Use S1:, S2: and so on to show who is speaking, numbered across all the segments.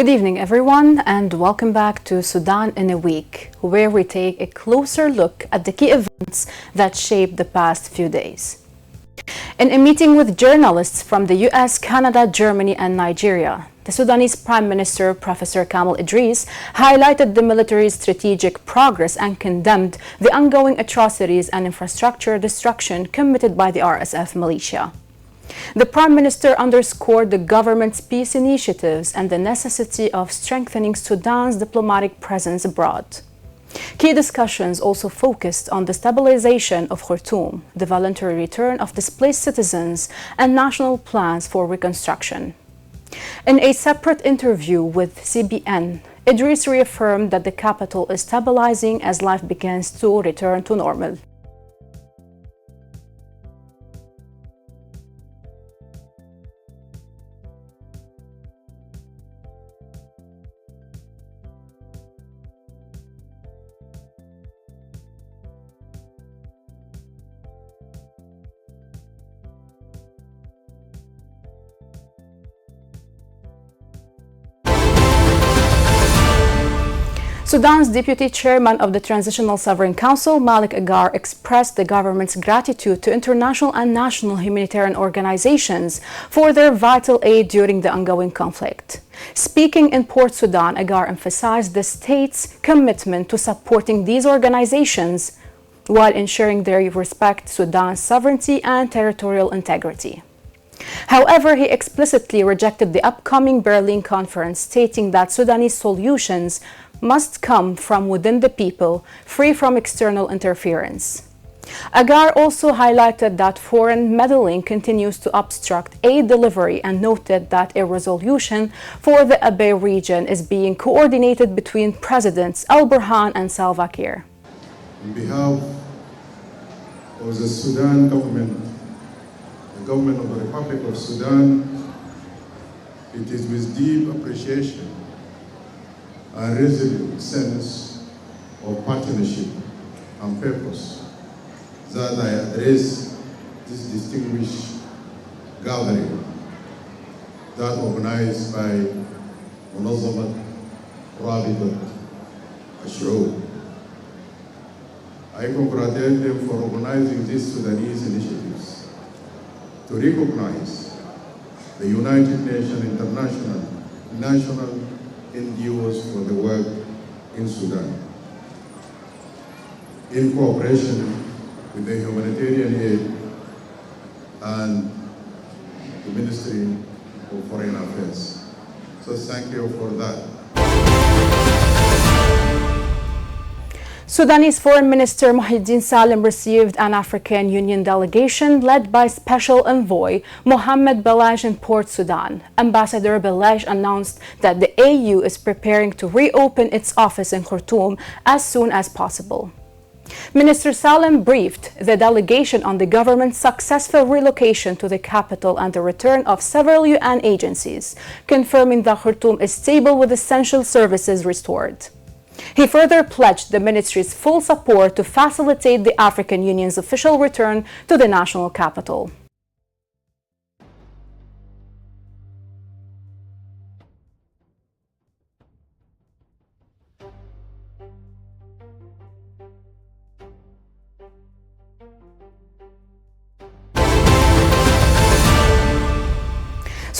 S1: Good evening, everyone, and welcome back to Sudan in a Week, where we take a closer look at the key events that shaped the past few days. In a meeting with journalists from the US, Canada, Germany, and Nigeria, the Sudanese Prime Minister, Professor Kamel Idris, highlighted the military's strategic progress and condemned the ongoing atrocities and infrastructure destruction committed by the RSF militia. The Prime Minister underscored the government's peace initiatives and the necessity of strengthening Sudan's diplomatic presence abroad. Key discussions also focused on the stabilization of Khartoum, the voluntary return of displaced citizens, and national plans for reconstruction. In a separate interview with CBN, Idris reaffirmed that the capital is stabilizing as life begins to return to normal. Sudan's deputy chairman of the Transitional Sovereign Council, Malik Agar, expressed the government's gratitude to international and national humanitarian organizations for their vital aid during the ongoing conflict. Speaking in Port Sudan, Agar emphasized the state's commitment to supporting these organizations while ensuring they respect Sudan's sovereignty and territorial integrity. However, he explicitly rejected the upcoming Berlin conference, stating that Sudanese solutions must come from within the people, free from external interference. Agar also highlighted that foreign meddling continues to obstruct aid delivery and noted that a resolution for the Abyei region is being coordinated between Presidents al-Burhan and Salva Kiir.
S2: On behalf of the Sudan government, the government of the Republic of Sudan, it is with deep appreciation and resolute sense of partnership and purpose that I address this distinguished gathering that organized by منظمة رابطة الشعوب. I congratulate them for organizing these Sudanese initiatives to recognize the United Nations International National NGOs for the work in Sudan, in cooperation with the humanitarian aid and the Ministry of Foreign Affairs. So thank you for that.
S1: Sudanese Foreign Minister Muhyiddin Salim received an African Union delegation led by Special Envoy Mohamed Belaj in Port Sudan. Ambassador Belaj announced that the AU is preparing to reopen its office in Khartoum as soon as possible. Minister Salim briefed the delegation on the government's successful relocation to the capital and the return of several UN agencies, confirming that Khartoum is stable with essential services restored. He further pledged the ministry's full support to facilitate the African Union's official return to the national capital.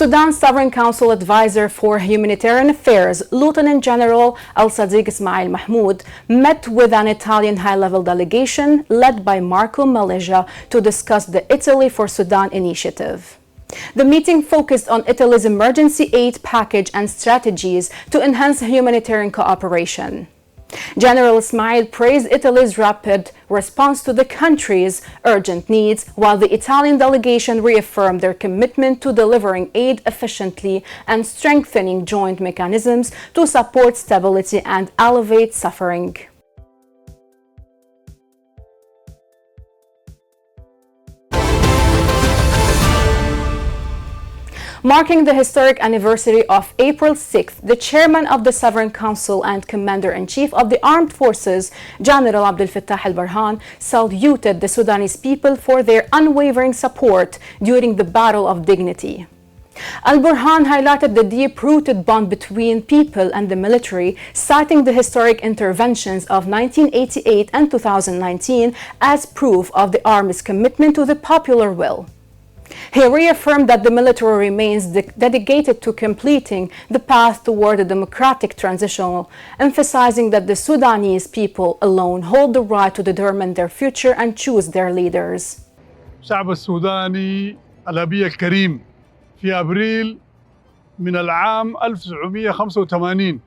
S1: Sudan's Sovereign Council Advisor for Humanitarian Affairs, Lieutenant General Al-Sadiq Ismail Mahmoud, met with an Italian high-level delegation led by Marco Malaysia to discuss the Italy for Sudan initiative. The meeting focused on Italy's emergency aid package and strategies to enhance humanitarian cooperation. General Ismail praised Italy's rapid response to the country's urgent needs, while the Italian delegation reaffirmed their commitment to delivering aid efficiently and strengthening joint mechanisms to support stability and alleviate suffering. Marking the historic anniversary of April 6th, the chairman of the Sovereign Council and Commander-in-Chief of the Armed Forces, General Abdel Fattah al-Burhan, saluted the Sudanese people for their unwavering support during the Battle of Dignity. Al-Burhan highlighted the deep-rooted bond between people and the military, citing the historic interventions of 1988 and 2019 as proof of the Army's commitment to the popular will. He reaffirmed that the military remains dedicated to completing the path toward a democratic transition, emphasizing that the Sudanese people alone hold the right to determine their future and choose their leaders.
S3: الشعب السوداني الأبي الكريم في أبريل من العام 1985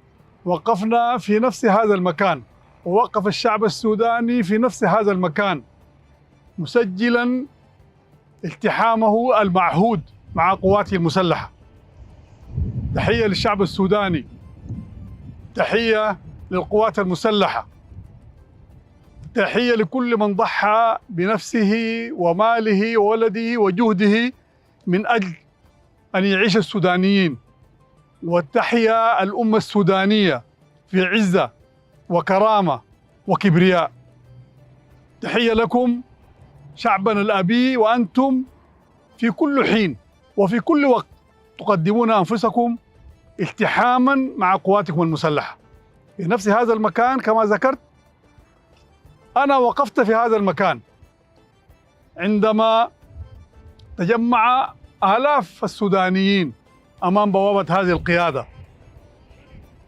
S3: وقفنا في نفس هذا المكان، ووقف الشعب السوداني في نفس هذا المكان مسجلاً التحامه المعهود مع قواته المسلحة. تحية للشعب السوداني، تحية للقوات المسلحة، تحية لكل من ضحى بنفسه وماله وولده وجهده من أجل أن يعيش السودانيين، وتحيا الأمة السودانية في عزة وكرامة وكبرياء. تحية لكم شعبنا الأبي، وأنتم في كل حين وفي كل وقت تقدمون أنفسكم التحاما مع قواتكم المسلحة في نفس هذا المكان. كما ذكرت، أنا وقفت في هذا المكان عندما تجمع آلاف السودانيين أمام بوابة هذه القيادة،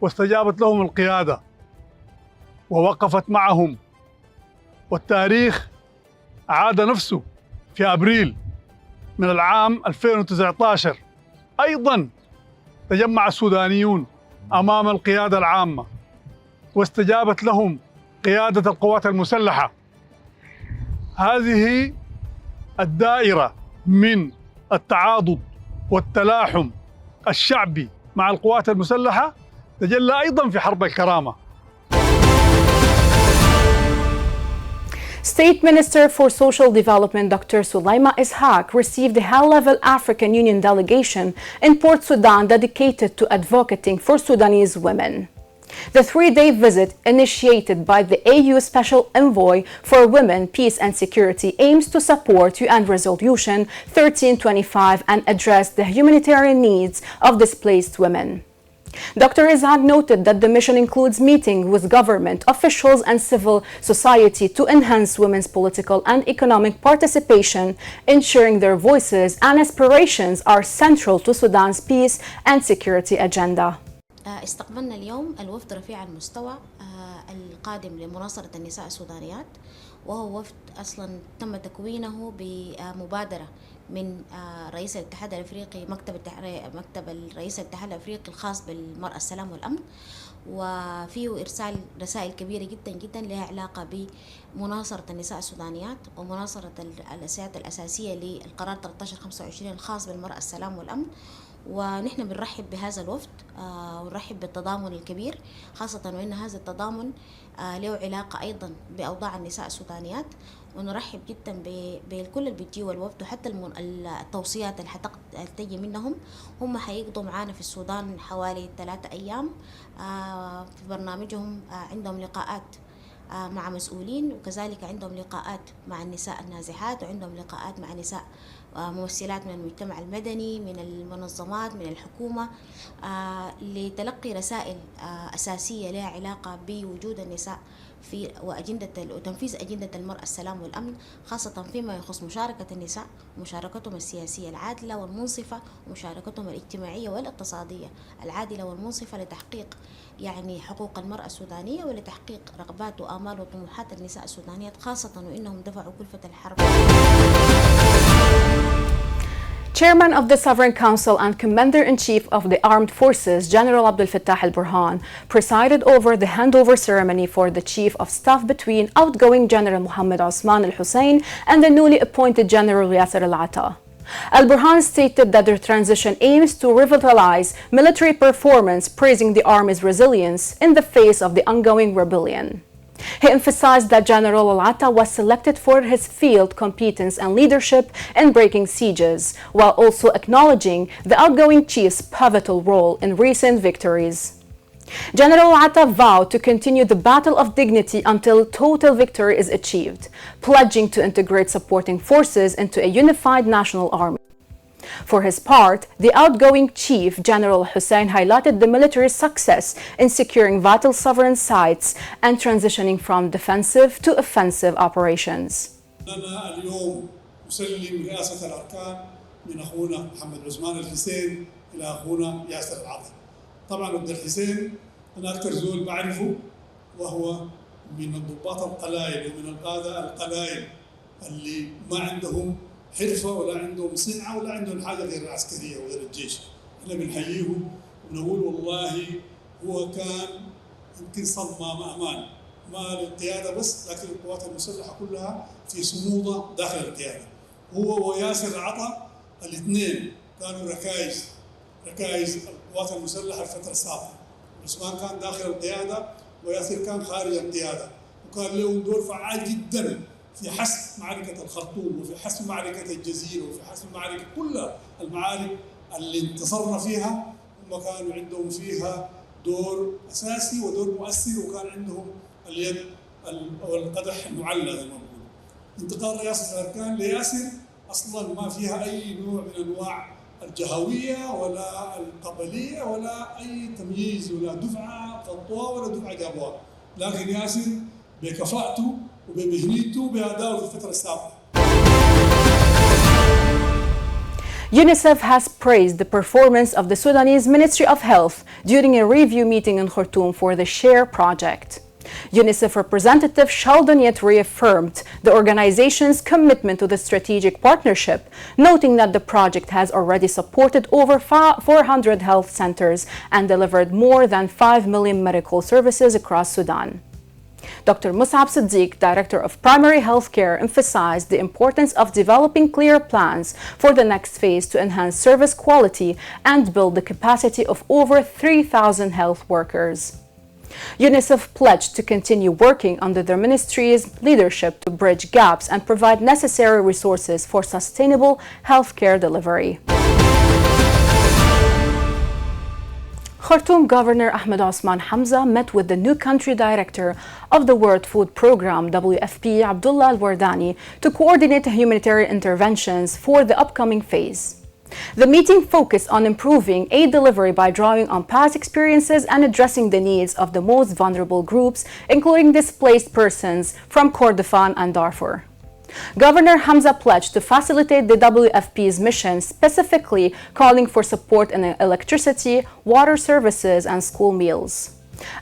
S3: واستجابت لهم القيادة ووقفت معهم، والتاريخ عاد نفسه في أبريل من العام 2019 أيضا تجمع السودانيون أمام القيادة العامة واستجابت لهم قيادة القوات المسلحة. هذه الدائرة من التعاضد والتلاحم الشعبي مع القوات المسلحة تجلى أيضا في حرب الكرامة.
S1: State Minister for Social Development Dr. Sulaima Ishaq received a high-level African Union delegation in Port Sudan dedicated to advocating for Sudanese women. The three-day visit, initiated by the AU Special Envoy for Women, Peace and Security, aims to support UN Resolution 1325 and address the humanitarian needs of displaced women. Dr. Ishaq noted that the mission includes meeting with government officials and civil society to enhance women's political and economic participation, ensuring their voices and aspirations are central to Sudan's peace and security agenda.
S4: استقبلنا اليوم الوفد رفيع المستوى القادم لمناصرة النساء السودانيات، وهو وفد أصلا تم تكوينه بمبادرة من رئيس الاتحاد الأفريقي، مكتب الرئيس الاتحاد الأفريقي الخاص بالمرأة السلام والأمن، وفيه إرسال رسائل كبيرة جدا جدا لها علاقة بمناصرة النساء السودانيات ومناصرة السيادة الأساسية للقرار 1325 الخاص بالمرأة السلام والأمن. ونحن بنرحب بهذا الوفد ونرحب بالتضامن الكبير، خاصة وإن هذا التضامن له علاقة أيضا بأوضاع النساء السودانيات، ونرحب جدا بكل اللي بيجيوا الوفد، وحتى التوصيات اللي حتجي منهم. هم حيقضوا معانا في السودان حوالي 3 أيام. في برنامجهم عندهم لقاءات مع مسؤولين، وكذلك عندهم لقاءات مع النساء النازحات، وعندهم لقاءات مع نساء ممثلات من المجتمع المدني، من المنظمات، من الحكومة، لتلقي رسائل أساسية لها علاقة بوجود النساء في وتنفيذ أجندة المرأة السلام والأمن، خاصة فيما يخص مشاركة النساء ومشاركتهم السياسية العادلة والمنصفة، ومشاركتهم الاجتماعية والاقتصادية العادلة والمنصفة لتحقيق حقوق المرأة السودانية ولتحقيق رغبات وآمال وطموحات النساء السودانيات، خاصة وإنهم دفعوا كلفة الحرب.
S1: Chairman of the Sovereign Council and Commander-in-Chief of the Armed Forces, General Abdel Fattah al-Burhan, presided over the handover ceremony for the Chief of Staff between outgoing General Mohammed Osman al-Hussein and the newly appointed General Yasser al-Atta. Al-Burhan stated that their transition aims to revitalize military performance, praising the Army's resilience in the face of the ongoing rebellion. He emphasized that General al-Atta was selected for his field competence and leadership in breaking sieges, while also acknowledging the outgoing chief's pivotal role in recent victories. General al-Atta vowed to continue the battle of dignity until total victory is achieved, pledging to integrate supporting forces into a unified national army. For his part, the outgoing Chief General Hussein highlighted the military's success in securing vital sovereign sites and transitioning from defensive to offensive operations.
S5: أنا اليوم أسلم رئاسة الأركان من أخونا محمد عثمان الحسين إلى أخونا ياسر العطا. طبعا عبد الحسين أنا أكثر زول بعرفه، وهو من الضباط القلائل ومن القادة القلائل اللي ما عندهم حرفة ولا عندهم صنعة ولا عندهم حاجة غير العسكرية وغير الجيش. احنا بنحييه ونقول والله هو كان يمكن صمام أمان، ما للقيادة بس لكن القوات المسلحة كلها في صمودة داخل القيادة. هو وياسر العطا الاثنين كانوا ركائز القوات المسلحة الفترة السابقة. عثمان كان داخل القيادة وياسر كان خارج القيادة، وكان لهم دور فعال جدا في حسم معركة الخرطوم وفي حسم معركة الجزيرة وفي حسم معركة كل المعارك اللي انتصرنا فيها. هم كانوا عندهم فيها دور أساسي ودور مؤثر، وكان عندهم اليد أو القدح المعلى زي ما بيقولوا. انتقال رئاسة الأركان لياسر أصلا ما فيها أي نوع من أنواع الجهوية ولا القبلية ولا أي تمييز، ولا دفعة خطوة ولا دفعة جابوها، لكن ياسر بكفاءته وبمهنته وبأدائه في الفترة السابقة.
S1: UNICEF has praised the performance of the Sudanese Ministry of Health during a review meeting in Khartoum for the SHARE project. UNICEF representative Sheldon Yett reaffirmed the organization's commitment to the strategic partnership, noting that the project has already supported over 400 health centers and delivered more than 5 million medical services across Sudan. Dr. Musab Siddiq, Director of Primary Healthcare, emphasized the importance of developing clear plans for the next phase to enhance service quality and build the capacity of over 3,000 health workers. UNICEF pledged to continue working under their ministry's leadership to bridge gaps and provide necessary resources for sustainable healthcare delivery. Khartoum Governor Ahmed Osman Hamza met with the new country director of the World Food Programme, WFP, Abdullah Al-Wardani, to coordinate humanitarian interventions for the upcoming phase. The meeting focused on improving aid delivery by drawing on past experiences and addressing the needs of the most vulnerable groups, including displaced persons from Kordofan and Darfur. Governor Hamza pledged to facilitate the WFP's mission, specifically calling for support in electricity, water services, and school meals.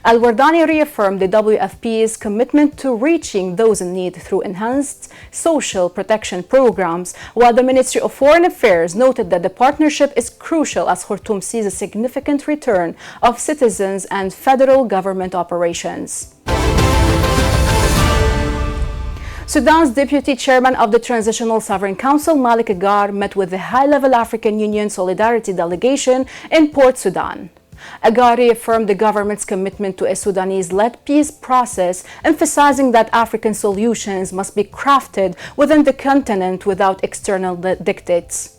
S1: Al-Wardani reaffirmed the WFP's commitment to reaching those in need through enhanced social protection programs, while the Ministry of Foreign Affairs noted that the partnership is crucial as Khartoum sees a significant return of citizens and federal government operations. Sudan's Deputy Chairman of the Transitional Sovereign Council, Malik Agar, met with the high-level African Union Solidarity Delegation in Port Sudan. Agar reaffirmed the government's commitment to a Sudanese-led peace process, emphasizing that African solutions must be crafted within the continent without external dictates.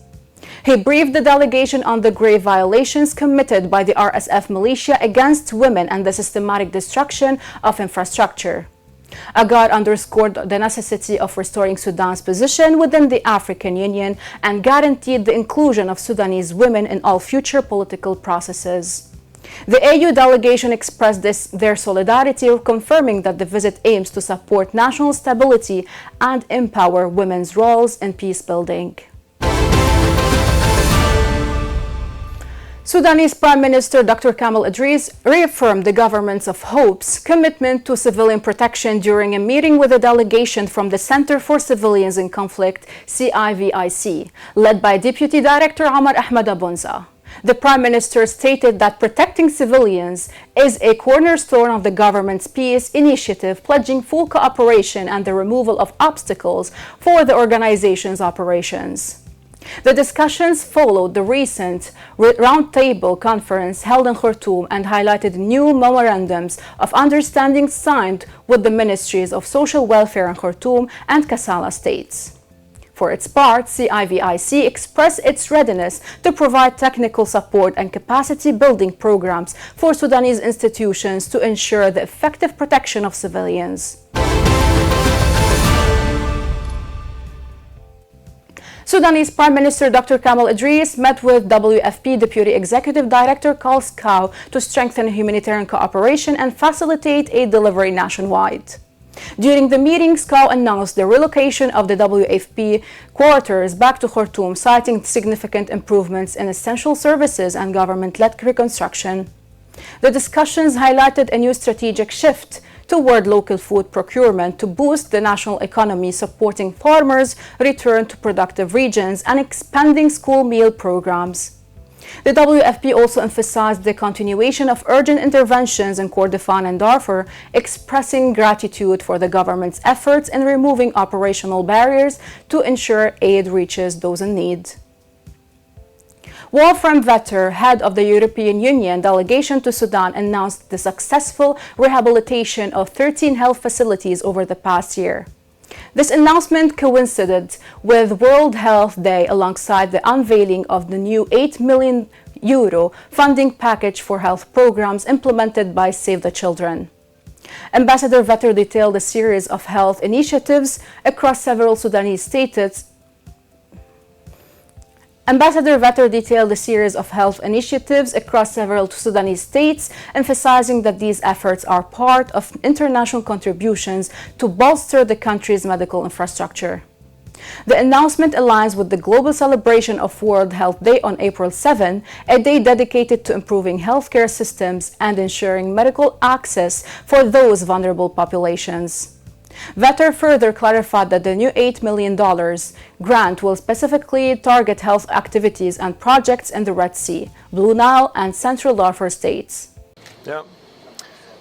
S1: He briefed the delegation on the grave violations committed by the RSF militia against women and the systematic destruction of infrastructure. Agar underscored the necessity of restoring Sudan's position within the African Union and guaranteed the inclusion of Sudanese women in all future political processes. The AU delegation expressed their solidarity, confirming that the visit aims to support national stability and empower women's roles in peace building. Sudanese Prime Minister Dr. Kamal Idris reaffirmed the government's of Hope's commitment to civilian protection during a meeting with a delegation from the Center for Civilians in Conflict, CIVIC, led by Deputy Director Omar Ahmed Abunza. The Prime Minister stated that protecting civilians is a cornerstone of the government's peace initiative, pledging full cooperation and the removal of obstacles for the organization's operations. The discussions followed the recent roundtable conference held in Khartoum and highlighted new memorandums of understanding signed with the Ministries of Social Welfare in Khartoum and Kassala states. For its part, CIVIC expressed its readiness to provide technical support and capacity-building programs for Sudanese institutions to ensure the effective protection of civilians. Sudanese Prime Minister Dr. Kamal Idris met with WFP Deputy Executive Director Carlos Cow to strengthen humanitarian cooperation and facilitate aid delivery nationwide. During the meeting, Cow announced the relocation of the WFP quarters back to Khartoum, citing significant improvements in essential services and government-led reconstruction. The discussions highlighted a new strategic shift toward local food procurement to boost the national economy, supporting farmers' return to productive regions and expanding school meal programs. The WFP also emphasized the continuation of urgent interventions in Kordofan and Darfur, expressing gratitude for the government's efforts in removing operational barriers to ensure aid reaches those in need. Wolfram Vetter, head of the European Union delegation to Sudan, announced the successful rehabilitation of 13 health facilities over the past year. This announcement coincided with World Health Day alongside the unveiling of the new €8 million funding package for health programs implemented by Save the Children. Ambassador Vetter detailed a series of health initiatives across several Sudanese states. Ambassador Vetter detailed a series of health initiatives across several Sudanese states, emphasizing that these efforts are part of international contributions to bolster the country's medical infrastructure. The announcement aligns with the global celebration of World Health Day on April 7, a day dedicated to improving healthcare systems and ensuring medical access for those vulnerable populations. Vetter further clarified that the new $8 million grant will specifically target health activities and projects in the Red Sea, Blue Nile, and Central Darfur states.
S6: Yeah,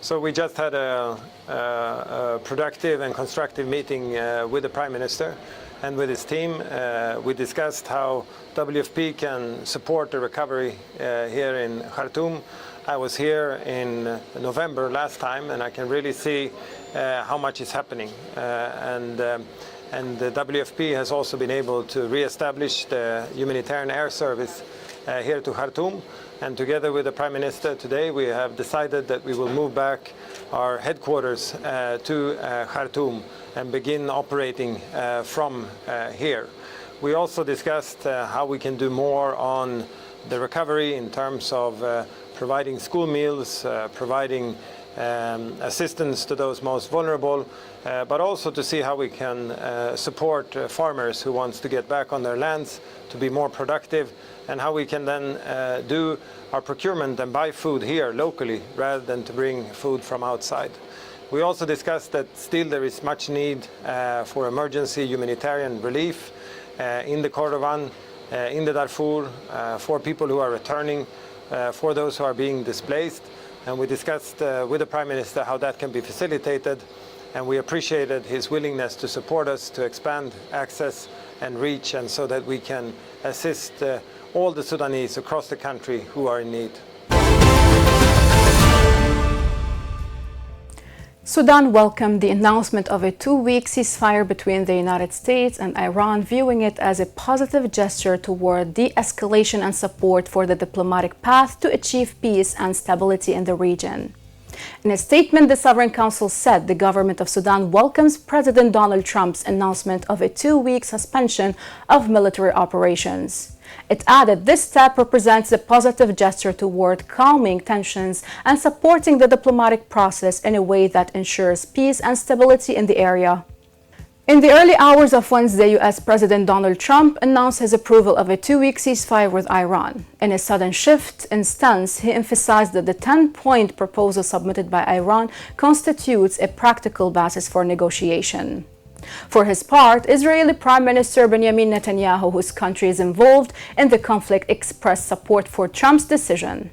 S6: so we just had a productive and constructive meeting with the Prime Minister and with his team. We discussed how WFP can support the recovery here in Khartoum. I was here in November last time, and I can really see how much is happening. And the WFP has also been able to re-establish the humanitarian air service here to Khartoum. And together with the Prime Minister today, we have decided that we will move back our headquarters to Khartoum and begin operating from here. We also discussed how we can do more on the recovery in terms of providing school meals, providing assistance to those most vulnerable, but also to see how we can support farmers who want to get back on their lands to be more productive, and how we can then do our procurement and buy food here locally rather than to bring food from outside. We also discussed that still there is much need for emergency humanitarian relief in the Kordofan, in the Darfur, for people who are returning, for those who are being displaced. And we discussed with the Prime Minister how that can be facilitated, and we appreciated his willingness to support us to expand access and reach, and so that we can assist all the Sudanese across the country who are in need.
S1: Sudan welcomed the announcement of a two-week ceasefire between the United States and Iran, viewing it as a positive gesture toward de-escalation and support for the diplomatic path to achieve peace and stability in the region. In a statement, the Sovereign Council said the government of Sudan welcomes President Donald Trump's announcement of a two-week suspension of military operations. It added this step represents a positive gesture toward calming tensions and supporting the diplomatic process in a way that ensures peace and stability in the area. In the early hours of Wednesday, U.S. President Donald Trump announced his approval of a two-week ceasefire with Iran. In a sudden shift in stance, he emphasized that the 10-point proposal submitted by Iran constitutes a practical basis for negotiation. For his part, Israeli Prime Minister Benjamin Netanyahu, whose country is involved in the conflict, expressed support for Trump's decision.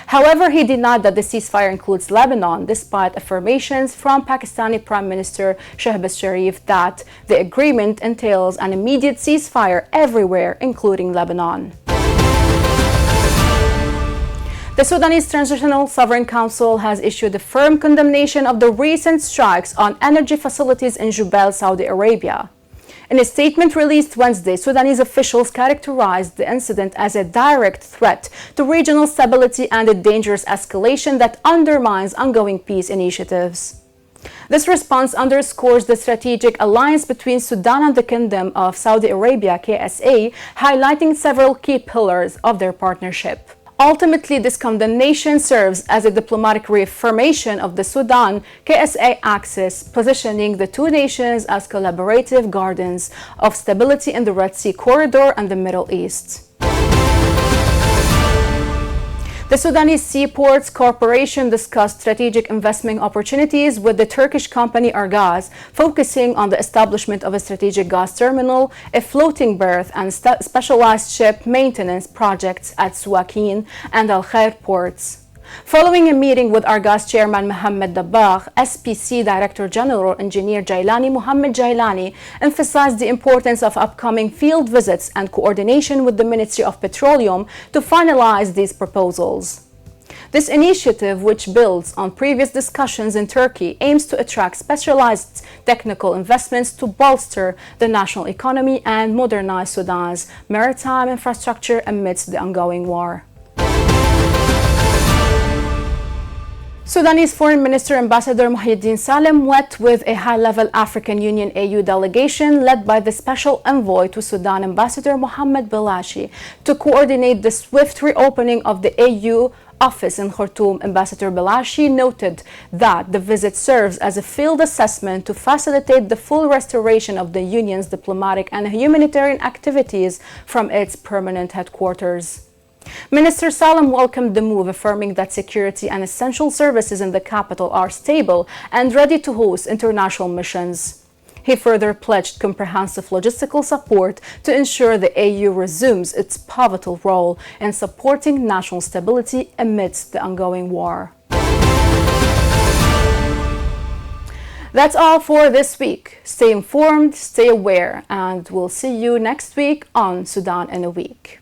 S1: However, he denied that the ceasefire includes Lebanon, despite affirmations from Pakistani Prime Minister Shehbaz Sharif that the agreement entails an immediate ceasefire everywhere, including Lebanon. The Sudanese Transitional Sovereign Council has issued a firm condemnation of the recent strikes on energy facilities in Jubail, Saudi Arabia. In a statement released Wednesday, Sudanese officials characterized the incident as a direct threat to regional stability and a dangerous escalation that undermines ongoing peace initiatives. This response underscores the strategic alliance between Sudan and the Kingdom of Saudi Arabia, KSA, highlighting several key pillars of their partnership. Ultimately, this condemnation serves as a diplomatic reaffirmation of the Sudan-KSA axis, positioning the two nations as collaborative guardians of stability in the Red Sea corridor and the Middle East. The Sudanese Seaports Corporation discussed strategic investment opportunities with the Turkish company Argaz, focusing on the establishment of a strategic gas terminal, a floating berth, and specialized ship maintenance projects at Suakin and Al Khair ports. Following a meeting with Argaz Chairman Mohammed Dabbagh, SPC Director General Engineer Mohammed Jailani emphasized the importance of upcoming field visits and coordination with the Ministry of Petroleum to finalize these proposals. This initiative, which builds on previous discussions in Turkey, aims to attract specialized technical investments to bolster the national economy and modernize Sudan's maritime infrastructure amidst the ongoing war. Sudanese Foreign Minister Ambassador Muhyiddin Salem met with a high-level African Union AU delegation led by the Special Envoy to Sudan, Ambassador Mohamed Belashi, to coordinate the swift reopening of the AU office in Khartoum. Ambassador Belashi noted that the visit serves as a field assessment to facilitate the full restoration of the Union's diplomatic and humanitarian activities from its permanent headquarters. Minister Salem welcomed the move, affirming that security and essential services in the capital are stable and ready to host international missions. He further pledged comprehensive logistical support to ensure the AU resumes its pivotal role in supporting national stability amidst the ongoing war. That's all for this week. Stay informed, stay aware, and we'll see you next week on Sudan in a Week.